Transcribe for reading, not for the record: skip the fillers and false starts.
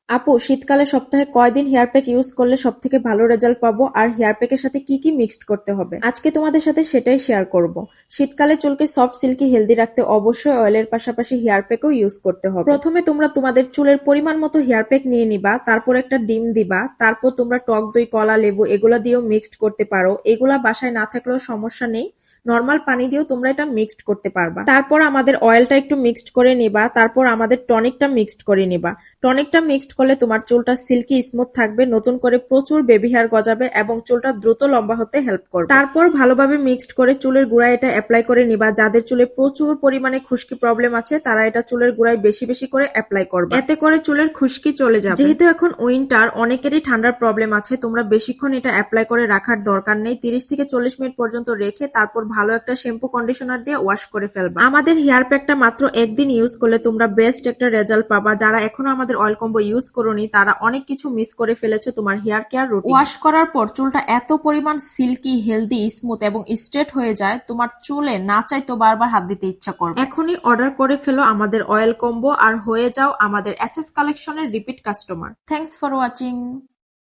আপু, শীতকালে সপ্তাহে কয়দিন হেয়ার প্যাক ইউজ করলে সব থেকে ভালো রেজাল্ট পাবো আর হেয়ার প্যাকের সাথে কি কি মিক্সড করতে হবে? আজকে তোমাদের সাথে সেটাই শেয়ার করব। শীতকালে চুলকে সফট সিল্কি হেলদি রাখতে অবশ্যই অয়েলের পাশাপাশি হেয়ার প্যাকও ইউজ করতে হবে। প্রথমে তোমরা তোমাদের চুলের পরিমাণ মতো হেয়ার প্যাক নিয়ে নিবা, তারপর একটা ডিম দিবা, তারপর তোমরা টক দই, কলা, লেবু এগুলা দিয়েও মিক্সড করতে পারো। এগুলা বাসায় না থাকলেও সমস্যা নেই, নর্মাল পানি দিয়েও তোমরা এটা মিক্সড করতে পারবা। তারপর আমাদের অয়েলটা একটু মিক্সড করে নিবা, তারপর আমাদের টনিকটা মিক্সড করে নিবা। টনিকটা মিক্সড করলে তোমার চুলটা সিল্কি স্মুথ থাকবে, নতুন করে প্রচুর বেবি হেয়ার গজাবে এবং চুলটা দ্রুত লম্বা হতে হেল্প করবে। তারপর ভালোভাবে মিক্সড করে চুলের গোড়ায় এটা অ্যাপ্লাই করে নিবা। যাদের চুলে প্রচুর পরিমাণে খুশকি প্রবলেম আছে তারা এটা চুলের গোড়ায় বেশি বেশি করে অ্যাপ্লাই করবে, এতে করে চুলের খুশকি চলে যাবে। যেহেতু এখন উইন্টার, অনেকেরই ঠান্ডার প্রবলেম আছে, তোমরা বেশিক্ষণ এটা অ্যাপ্লাই করে রাখার দরকার নেই। 30 থেকে 40 মিনিট পর্যন্ত রেখে তারপর ভালো একটা শ্যাম্পু কন্ডিশনার দিয়ে ওয়াশ করে ফেলবা। আমাদের হেয়ার প্যাকটা মাত্র একদিন ইউজ করলে তোমরা বেস্ট একটা রেজাল্ট পাবা। যারা এখনো আমাদের অয়েল কম্বো ইউজ করোনি তারা অনেক কিছু মিস করে ফেলেছো তোমার হেয়ার কেয়ার রুটিন। ওয়াশ করার পর চুলটা এত পরিমাণ সিল্কি, হেলদি, স্মুথ এবং স্ট্রেট হয়ে যায়, তোমার চুলে না চাইতো বারবার হাত দিতে ইচ্ছা করবে। এখনই অর্ডার করে ফেলো আমাদের অয়েল কম্বো আর হয়ে যাও আমাদের এসএস কালেকশনের repeat customer. Thanks for watching.